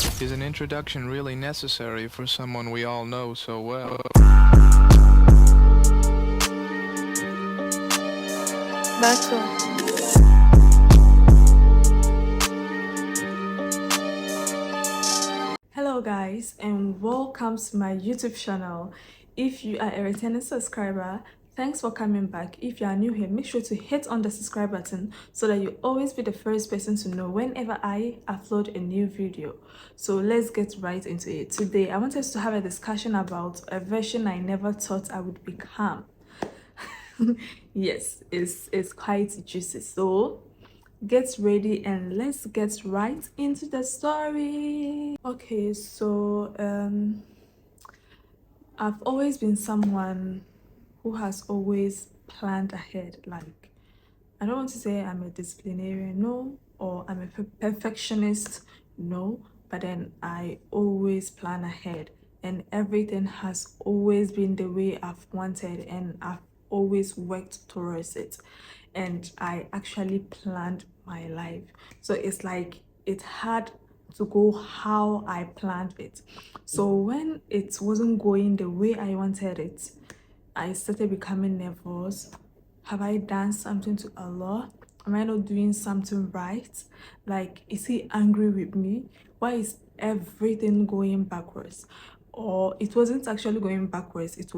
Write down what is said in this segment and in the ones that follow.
Is an introduction really necessary for someone we all know so well? D'accord. Hello guys and welcome to my YouTube channel. If you are a returning subscriber, thanks for coming back. If you are new here, make sure to hit on the subscribe button so that you always be the first person to know whenever I upload a new video. So let's get right into it. Today I want us to have a discussion about a version I never thought I would become. Yes, it's quite juicy, so get ready and let's get right into the story. Okay, so I've always been someone who has always planned ahead. Like, I don't want to say I'm a disciplinarian, no, or I'm a perfectionist, no, but then I always plan ahead and everything has always been the way I've wanted and I've always worked towards it. And I actually planned my life. So it's like it had to go how I planned it. So when it wasn't going the way I wanted it, I started becoming nervous. Have I done something to Allah? Am I not doing something right? Like, is he angry with me? Why is everything going backwards? Or it wasn't actually going backwards. It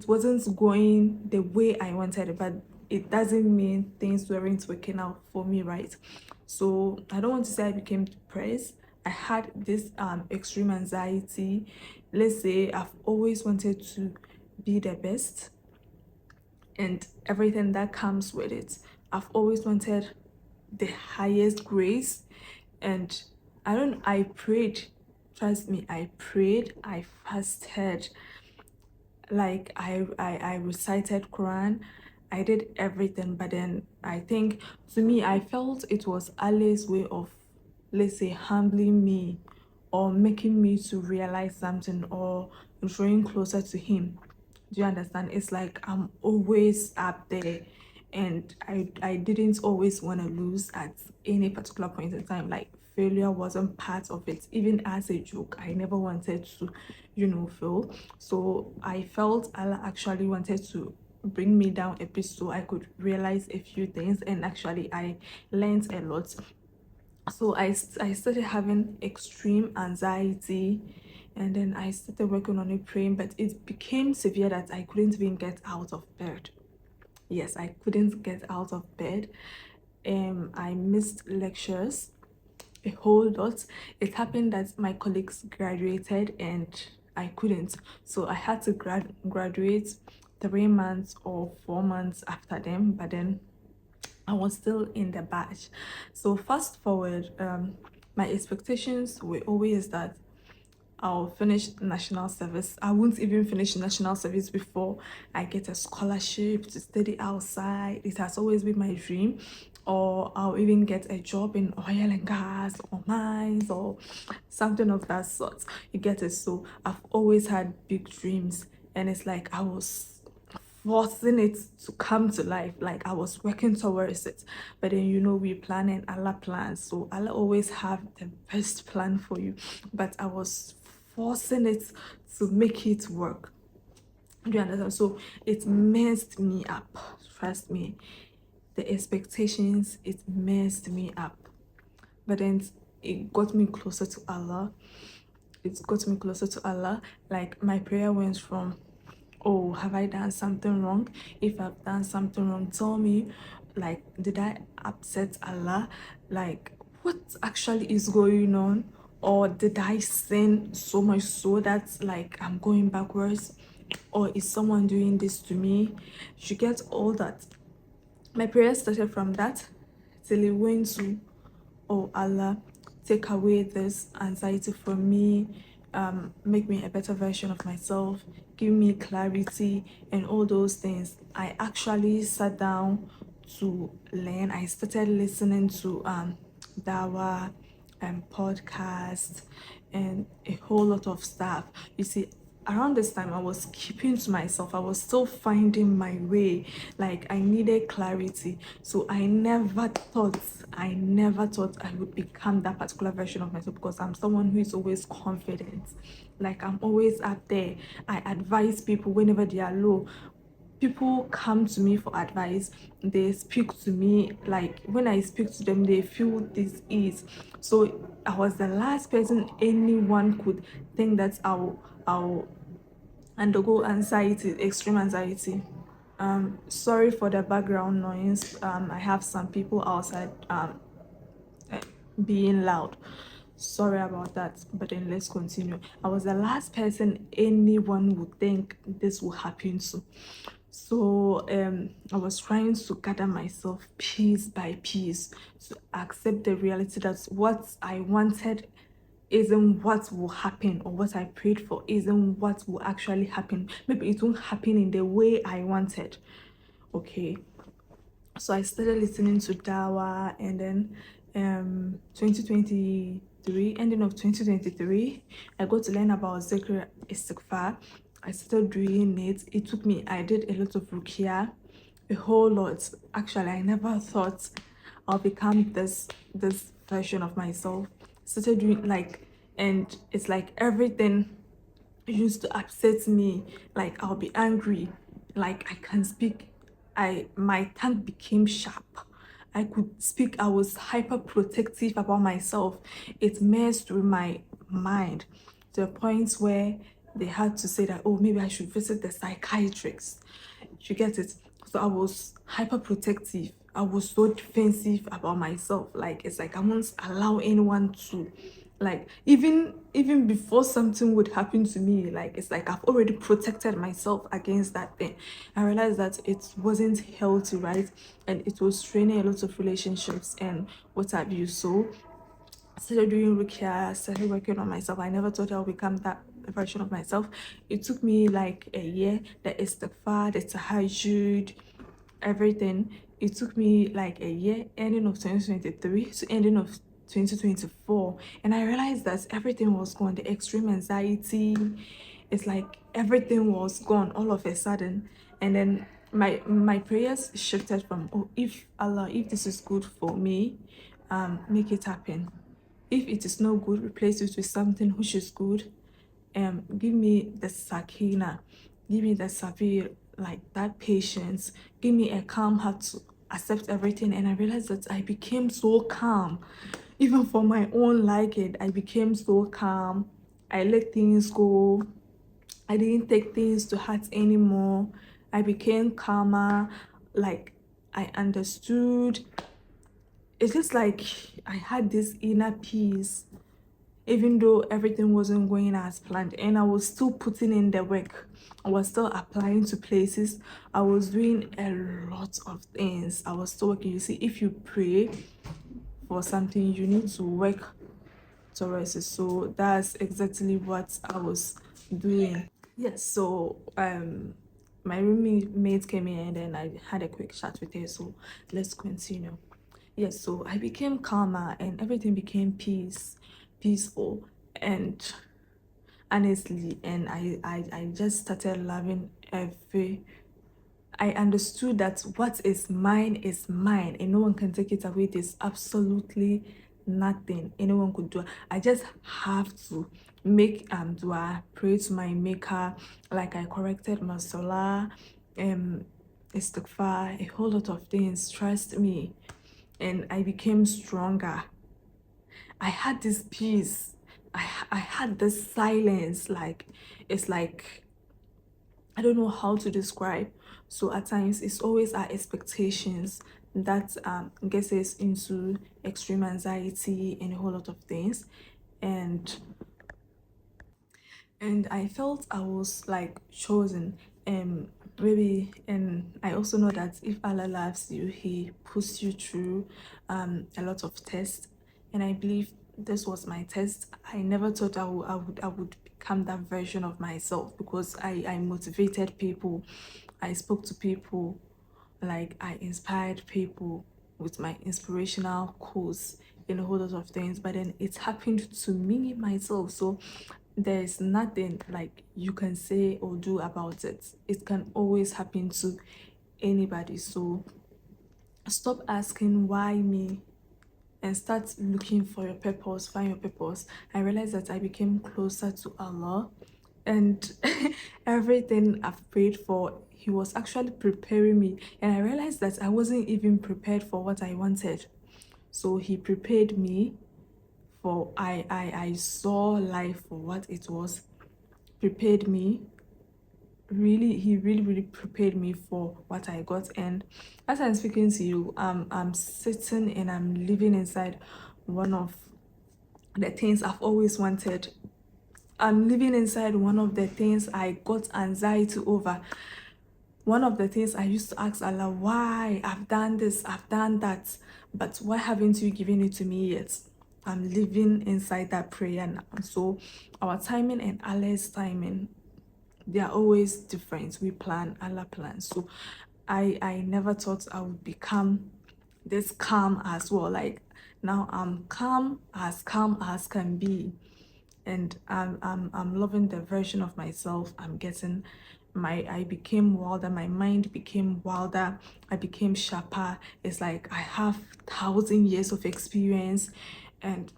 wasn't going the way I wanted it, but it doesn't mean things weren't working out for me, right? So I don't want to say I became depressed. I had this extreme anxiety. Let's say I've always wanted to be the best and everything that comes with it. I've always wanted the highest grades, and I prayed. Trust me, I prayed, I fasted, like I recited Quran, I did everything. But then I think, to me, I felt it was Allah's way of, let's say, humbling me or making me to realize something or drawing closer to him. Do you understand? It's like I'm always up there and I didn't always want to lose at any particular point in time. Like, failure wasn't part of it. Even as a joke, I never wanted to, fail. So I felt Allah actually wanted to bring me down a bit so I could realize a few things, and actually I learned a lot. So I started having extreme anxiety, and then I started working on it, praying, but it became severe that I couldn't even get out of bed. Yes, I couldn't get out of bed. I missed lectures a whole lot. It happened that my colleagues graduated and I couldn't, so I had to graduate 3 months or 4 months after them. But then I was still in the batch. So fast forward, my expectations were always that I'll finish national service. I won't even finish national service before I get a scholarship to study outside. It has always been my dream. Or I'll even get a job in oil and gas or mines or something of that sort. You get it? So I've always had big dreams, and it's like I was forcing it to come to life, like I was working towards it. But then, we plan and Allah plans, so Allah always have the best plan for you. But I was forcing it to make it work. Do you understand? So it messed me up. Trust me, the expectations, it messed me up. But then it got me closer to Allah. It got me closer to Allah. Like, my prayer went from, oh, have I done something wrong? If I've done something wrong, tell me. Like, did I upset Allah? Like, what actually is going on? Or did I sin so much so that, like, I'm going backwards? Or is someone doing this to me? You get all that. My prayer started from that till it went to, oh Allah, take away this anxiety from me, make me a better version of myself, give me clarity, and all those things. I actually sat down to learn. I started listening to dawa and podcast and a whole lot of stuff. You see, around this time I was keeping to myself. I was still finding my way. Like I needed clarity. So I never thought I would become that particular version of myself, because I'm someone who is always confident. Like I'm always up there. I advise people whenever they are low. People come to me for advice. They speak to me, like when I speak to them they feel this ease. So I was the last person anyone could think that I'll undergo anxiety, extreme anxiety. Sorry for the background noise. I have some people outside being loud. Sorry about that, but then let's continue. I was the last person anyone would think this will happen to. So I was trying to gather myself piece by piece to accept the reality that what I wanted isn't what will happen, or what I prayed for isn't what will actually happen. Maybe it won't happen in the way I wanted. Okay, so I started listening to Dawa, and then 2023, ending of 2023, I got to learn about Zikr Istighfar. I started doing it. It took me, I did a lot of rukia, a whole lot. Actually, I never thought I'll become this version of myself. Started doing like, and it's like everything used to upset me. Like I'll be angry, like I can speak, my tongue became sharp. I could speak. I was hyper protective about myself. It messed with my mind to a point where they had to say that, oh, maybe I should visit the psychiatrist. You get it? So I was hyper protective. I was so defensive about myself. Like it's like I won't allow anyone to, like even before something would happen to me, like it's like I've already protected myself against that thing. I realized that it wasn't healthy, right? And it was straining a lot of relationships and what have you. So I started doing Rukia, I started working on myself. I never thought I would become that version of myself. It took me like a year. The istighfar, the tahajjud, everything. It took me like a year, ending of 2023 to ending of 2024. And I realized that everything was gone. The extreme anxiety, it's like everything was gone all of a sudden. And then my prayers shifted from, oh, if Allah, if this is good for me, make it happen. If it is no good, replace it with something which is good. Give me the sakina, give me the sabir, like that patience, give me a calm heart to accept everything. And I realized that I became so calm, even for my own liking. I became so calm. I let things go. I didn't take things to heart anymore. I became calmer. Like I understood. It's just like I had this inner peace, even though everything wasn't going as planned, and I was still putting in the work. I was still applying to places. I was doing a lot of things. I was still working. You see, if you pray for something, you need to work towards it. So that's exactly what I was doing. Yes, so my roommate came in, and then I had a quick chat with her. So let's continue. Yes, so I became calmer and everything became peaceful, and honestly, and I just started loving every. I understood that what is mine, and no one can take it away. There's absolutely nothing anyone could do. I just have to make dua, pray to my maker. Like I corrected my salah, istighfar, a whole lot of things. Trust me, and I became stronger. I had this peace. I had this silence. Like it's like I don't know how to describe. So at times it's always our expectations that gets us into extreme anxiety and a whole lot of things. And I felt I was like chosen. Maybe, and I also know that if Allah loves you, He puts you through a lot of tests, and I believe this was my test. I never thought I would become that version of myself, because I motivated people, I spoke to people, like I inspired people with my inspirational quotes and a whole lot of things. But then it happened to me myself. So there's nothing like you can say or do about it. It can always happen to anybody. So stop asking why me and start looking for your purpose, find your purpose. I realized that I became closer to Allah, and everything I've prayed for, He was actually preparing me. And I realized that I wasn't even prepared for what I wanted. So He prepared me for I saw life for what it was, prepared me. He really prepared me for what I got. And as I'm speaking to you, I'm sitting and I'm living inside one of the things I've always wanted. I'm living inside one of the things I got anxiety over. One of the things I used to ask Allah, why? I've done this, I've done that, but why haven't you given it to me yet? I'm living inside that prayer now. So our timing and Allah's timing, they are always different. We plan, Allah plans. So I never thought I would become this calm as well. Like now I'm calm as can be. And I'm loving the version of myself I'm getting. I became wilder, my mind became wilder, I became sharper. It's like I have 1,000 years of experience, and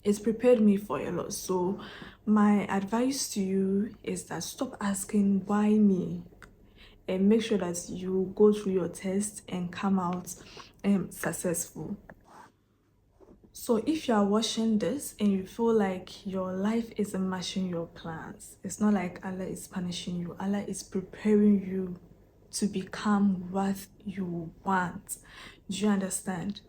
it's prepared me for a lot. So my advice to you is that stop asking why me, and make sure that you go through your test and come out successful. So if you are watching this and you feel like your life isn't matching your plans, it's not like Allah is punishing you. Allah is preparing you to become what you want. Do you understand?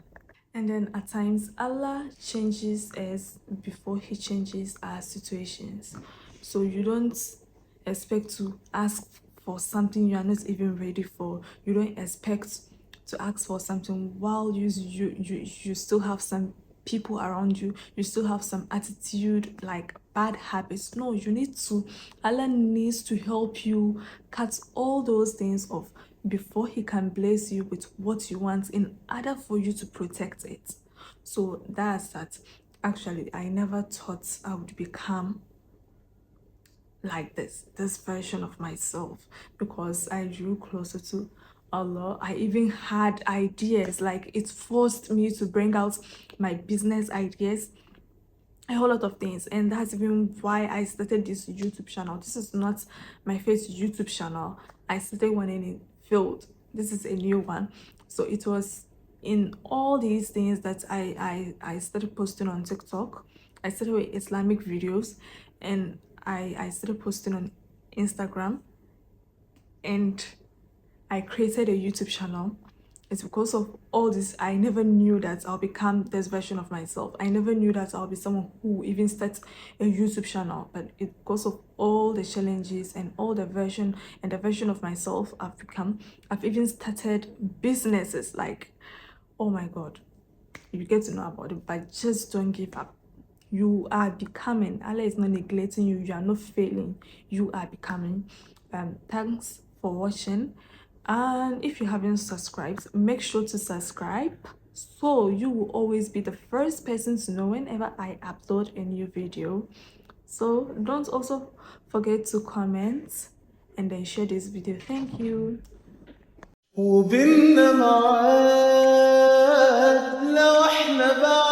And then at times, Allah changes us before He changes our situations. So you don't expect to ask for something you are not even ready for. You don't expect to ask for something while you still have some people around you. You still have some attitude, like bad habits. No, you need to, Allah needs to help you cut all those things off before He can bless you with what you want, in order for you to protect it. So that's that. Actually, I never thought I would become like this version of myself, because I drew closer to Allah. I even had ideas, like it forced me to bring out my business ideas, a whole lot of things. And that's even why I started this YouTube channel. This is not my first YouTube channel. I started one and it failed. This is a new one. So it was in all these things that I started posting on TikTok. I started with Islamic videos, and I started posting on Instagram, and I created a YouTube channel. It's because of all this. I never knew that I'll become this version of myself. I never knew that I'll be someone who even starts a YouTube channel. But it's because of all the challenges and all the version of myself I've become. I've even started businesses. Like, oh my God, you get to know about it, but just don't give up. You are becoming. Allah is not neglecting you. You are not failing. You are becoming. Thanks for watching. And if you haven't subscribed, make sure to subscribe, so you will always be the first person to know whenever I upload a new video. So don't also forget to comment and then share this video. Thank you. وبيننا معاد لو احنا بعاد